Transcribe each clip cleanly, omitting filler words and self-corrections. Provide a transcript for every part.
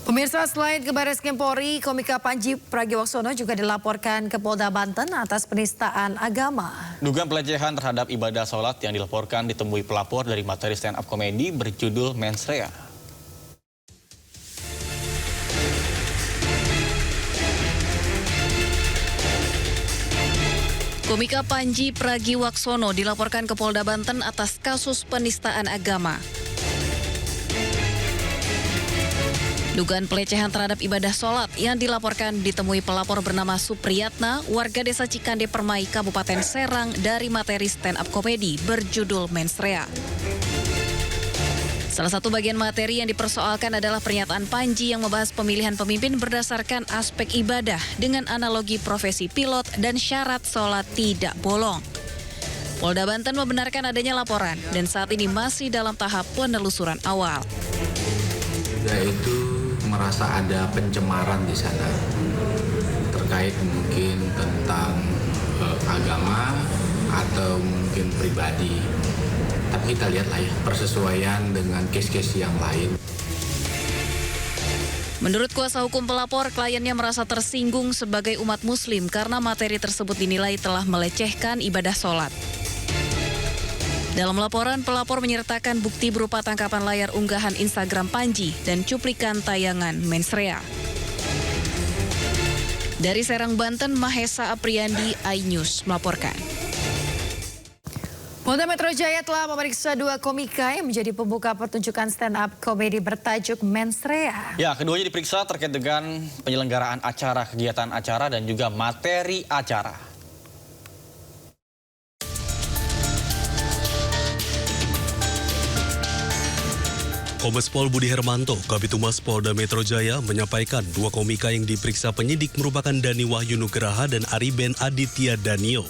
Pemirsa, selain ke Barreskrim Polri, komika Panji Pragiwaksono juga dilaporkan ke Polda Banten atas penistaan agama. Dugaan pelecehan terhadap ibadah sholat yang dilaporkan ditemui pelapor dari materi stand-up komedi berjudul Mens Rea. Komika Panji Pragiwaksono dilaporkan ke Polda Banten atas kasus penistaan agama. Dugaan pelecehan terhadap ibadah sholat yang dilaporkan ditemui pelapor bernama Supriyatna, warga desa Cikande Permai, Kabupaten Serang dari materi stand-up komedi berjudul Mens Rea. Salah satu bagian materi yang dipersoalkan adalah pernyataan Panji yang membahas pemilihan pemimpin berdasarkan aspek ibadah dengan analogi profesi pilot dan syarat sholat tidak bolong. Polda Banten membenarkan adanya laporan dan saat ini masih dalam tahap penelusuran awal. Yaitu merasa ada pencemaran di sana terkait mungkin tentang agama atau mungkin pribadi. Tapi kita lihatlah ya persesuaian dengan case-case yang lain. Menurut kuasa hukum pelapor, kliennya merasa tersinggung sebagai umat muslim karena materi tersebut dinilai telah melecehkan ibadah sholat. Dalam laporan, pelapor menyertakan bukti berupa tangkapan layar unggahan Instagram Panji dan cuplikan tayangan Mens Rea. Dari Serang, Banten, Mahesa Apriandi, iNews melaporkan. Polda Metro Jaya telah memeriksa dua komika yang menjadi pembuka pertunjukan stand-up komedi bertajuk Mens Rea. Ya, keduanya diperiksa terkait dengan penyelenggaraan acara, kegiatan acara, dan juga materi acara. Kombes Pol Budi Hermanto, Kabid Humas Polda Metro Jaya menyampaikan dua komika yang diperiksa penyidik merupakan Dani Wahyu Nugraha dan Ariben Aditya Danio.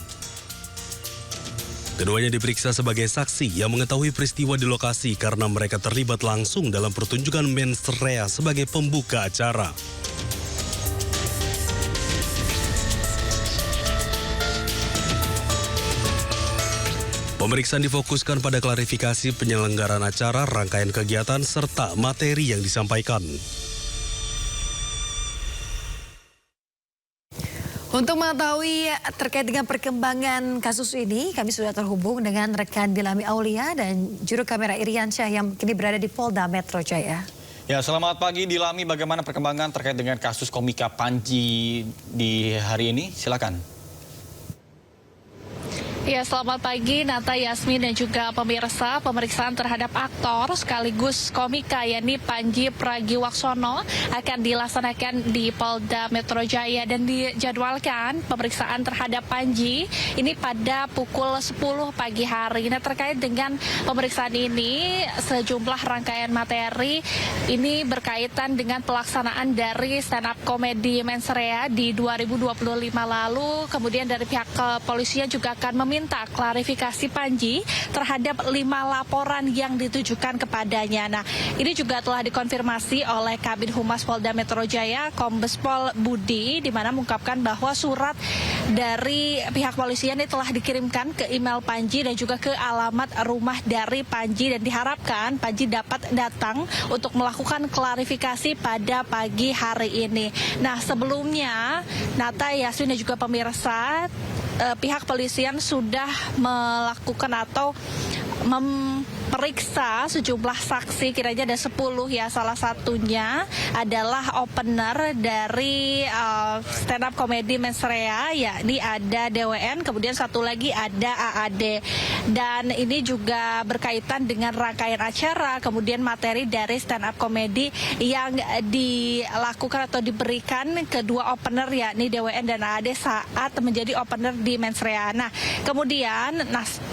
Keduanya diperiksa sebagai saksi yang mengetahui peristiwa di lokasi karena mereka terlibat langsung dalam pertunjukan Mens Rea sebagai pembuka acara. Pemeriksaan difokuskan pada klarifikasi penyelenggaraan acara, rangkaian kegiatan, serta materi yang disampaikan. Untuk mengetahui terkait dengan perkembangan kasus ini, kami sudah terhubung dengan rekan Dilami Aulia dan juru kamera Iriansyah yang kini berada di Polda Metro Jaya. Ya, selamat pagi Dilami, bagaimana perkembangan terkait dengan kasus komika Panji di hari ini? Silakan. Ya, selamat pagi Nata, Yasmin dan juga pemirsa. Pemeriksaan terhadap aktor sekaligus komika yakni Panji Pragiwaksono akan dilaksanakan di Polda Metro Jaya dan dijadwalkan pemeriksaan terhadap Panji ini pada pukul 10 pagi hari. Nah, terkait dengan pemeriksaan ini sejumlah rangkaian materi ini berkaitan dengan pelaksanaan dari stand up komedi Mens Rea di 2025 lalu. Kemudian dari pihak kepolisian juga akan meminta klarifikasi Panji terhadap 5 laporan yang ditujukan kepadanya. Nah, ini juga telah dikonfirmasi oleh Kabid Humas Polda Metro Jaya, Kombes Pol Budi, di mana mengungkapkan bahwa surat dari pihak polisian ini telah dikirimkan ke email Panji dan juga ke alamat rumah dari Panji dan diharapkan Panji dapat datang untuk melakukan klarifikasi pada pagi hari ini. Nah, sebelumnya Nata, Yasmin dan juga pemirsa, pihak polisian sudah melakukan atau memeriksa sejumlah saksi, kiranya ada 10 ya. Salah satunya adalah opener dari stand up komedi Mens Rea, yakni ada DWN, kemudian satu lagi ada AAD. Dan ini juga berkaitan dengan rangkaian acara, kemudian materi dari stand up komedi yang dilakukan atau diberikan kedua opener yakni DWN dan AAD saat menjadi opener di Mens Rea. Nah, kemudian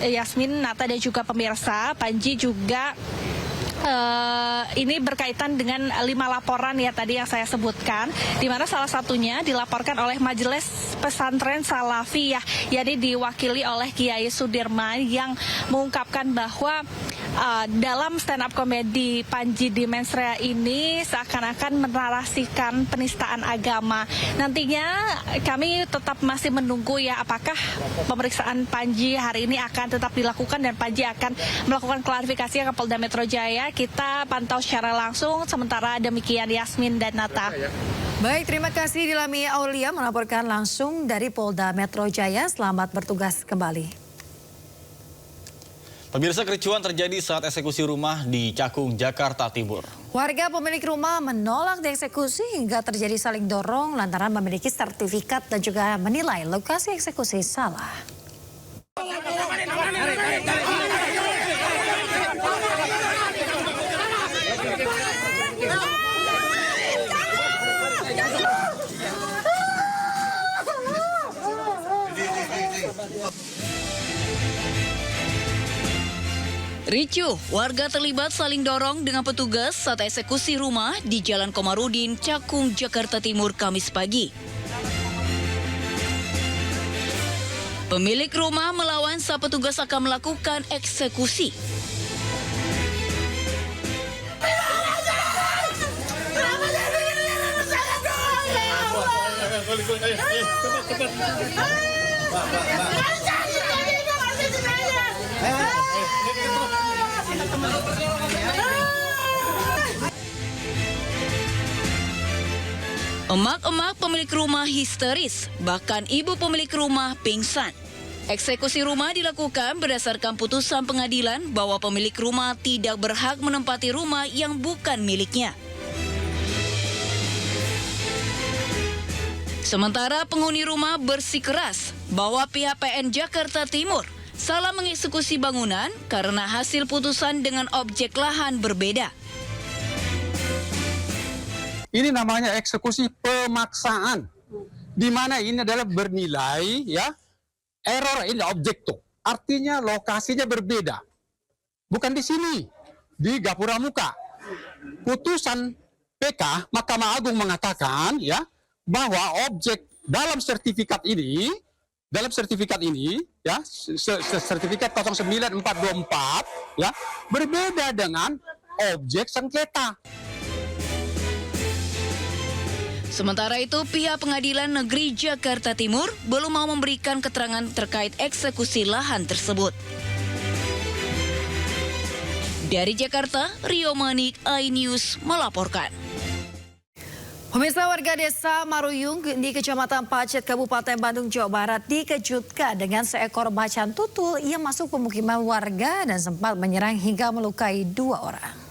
Yasmin, Nata dan juga pemirsa, Panji juga ini berkaitan dengan 5 laporan ya tadi yang saya sebutkan, di mana salah satunya dilaporkan oleh Majelis Pesantren Salafiyah, yakni diwakili oleh Kiai Sudirman yang mengungkapkan bahwa dalam stand up komedi Panji di Mensrea ini seakan-akan menarasikan penistaan agama. Nantinya kami tetap masih menunggu ya apakah pemeriksaan Panji hari ini akan tetap dilakukan dan Panji akan melakukan klarifikasi ke Polda Metro Jaya. Kita pantau secara langsung, sementara demikian Yasmin dan Nata. Baik, terima kasih Dilami Aulia melaporkan langsung dari Polda Metro Jaya. Selamat bertugas kembali. Pemirsa, kericuan terjadi saat eksekusi rumah di Cakung, Jakarta Timur. Warga pemilik rumah menolak dieksekusi hingga terjadi saling dorong lantaran memiliki sertifikat dan juga menilai lokasi eksekusi salah. Ricuh, warga terlibat saling dorong dengan petugas saat eksekusi rumah di Jalan Komarudin, Cakung, Jakarta Timur, Kamis pagi. Pemilik rumah melawan saat petugas akan melakukan eksekusi. Emak-emak pemilik rumah histeris, bahkan ibu pemilik rumah pingsan. Eksekusi rumah dilakukan berdasarkan putusan pengadilan bahwa pemilik rumah tidak berhak menempati rumah yang bukan miliknya. Sementara penghuni rumah bersikeras bahwa pihak PN Jakarta Timur salah mengeksekusi bangunan karena hasil putusan dengan objek lahan berbeda. Ini namanya eksekusi pemaksaan, di mana ini adalah bernilai ya error in objecto, artinya lokasinya berbeda, bukan di sini, di Gapura Muka. Putusan PK Mahkamah Agung mengatakan ya bahwa objek dalam sertifikat ini ya sertifikat 09424 ya berbeda dengan objek sengketa. Sementara itu, pihak Pengadilan Negeri Jakarta Timur belum mau memberikan keterangan terkait eksekusi lahan tersebut. Dari Jakarta, Rio Manik, iNews melaporkan. Pemirsa, warga desa Maruyung di Kecamatan Pacet, Kabupaten Bandung, Jawa Barat dikejutkan dengan seekor macan tutul yang masuk pemukiman warga dan sempat menyerang hingga melukai 2 orang.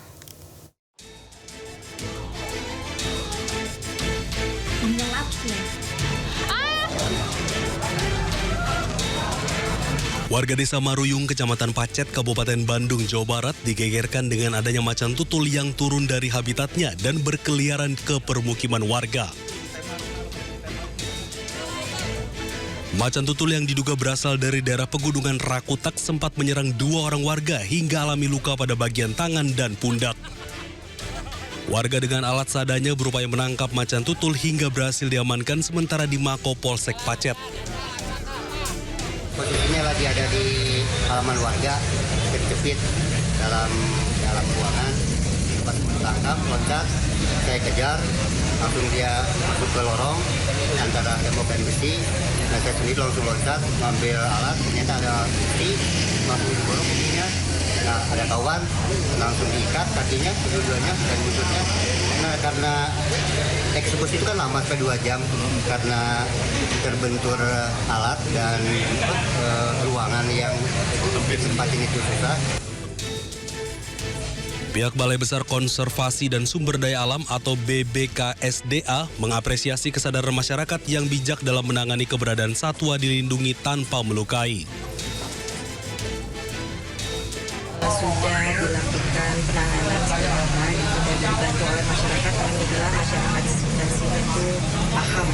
Warga desa Maruyung, Kecamatan Pacet, Kabupaten Bandung, Jawa Barat digegerkan dengan adanya macan tutul yang turun dari habitatnya dan berkeliaran ke permukiman warga. Macan tutul yang diduga berasal dari daerah pegunungan Rakutak sempat menyerang 2 orang warga hingga alami luka pada bagian tangan dan pundak. Warga dengan alat seadanya berupaya menangkap macan tutul hingga berhasil diamankan sementara di Mako Polsek Pacet. Posisinya lagi ada di halaman warga, terjepit dalam ruangan. Pas menangkap, loncat, saya kejar, langsung dia masuk ke lorong antara tembok dan besi. Nah, saya sendiri langsung loncat, ngambil alat, ternyata ada besi, langsung diborong besinya. Nah, ada kawan, langsung diikat kakinya, kedua-duanya dan lututnya. Nah, karena eksekusi itu kan lama, sampai 2 jam, karena terbentur alat dan ruangan yang ditempatin itu susah. Pihak Balai Besar Konservasi dan Sumber Daya Alam atau BBKSDA mengapresiasi kesadaran masyarakat yang bijak dalam menangani keberadaan satwa dilindungi tanpa melukai. Sudah dilakukan penanganan secara baik dan dibantu oleh masyarakat. Alhamdulillah masyarakat di sekitar sini itu paham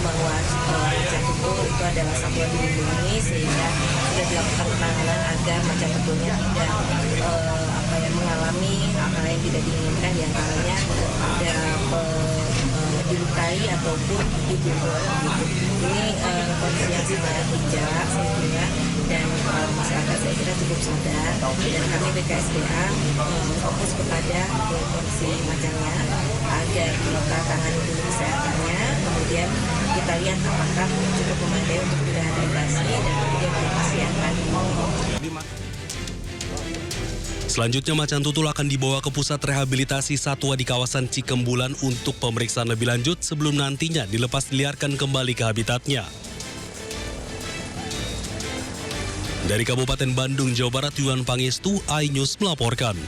bahwa macan tutul itu adalah satwa dilindungi, sehingga sudah dilakukan penanganan agar macan tutulnya tidak mengalami hal-hal yang tidak diinginkan, diantaranya ada dilukai bayi ataupun ibu gitu. Ini kondisi yang bijak saya kira, dan masyarakat saya kira cukup sadar, dan kami BKSDA fokus kepada kondisi macamnya agar kita tangani dulu kesehatannya, kemudian kita lihat apakah cukup memadai untuk direhabilitasi dan kemudian dipasienkan. Selanjutnya macan tutul akan dibawa ke pusat rehabilitasi satwa di kawasan Cikembulan untuk pemeriksaan lebih lanjut sebelum nantinya dilepas liarkan kembali ke habitatnya. Dari Kabupaten Bandung, Jawa Barat, Yuan Pangestu, iNews melaporkan.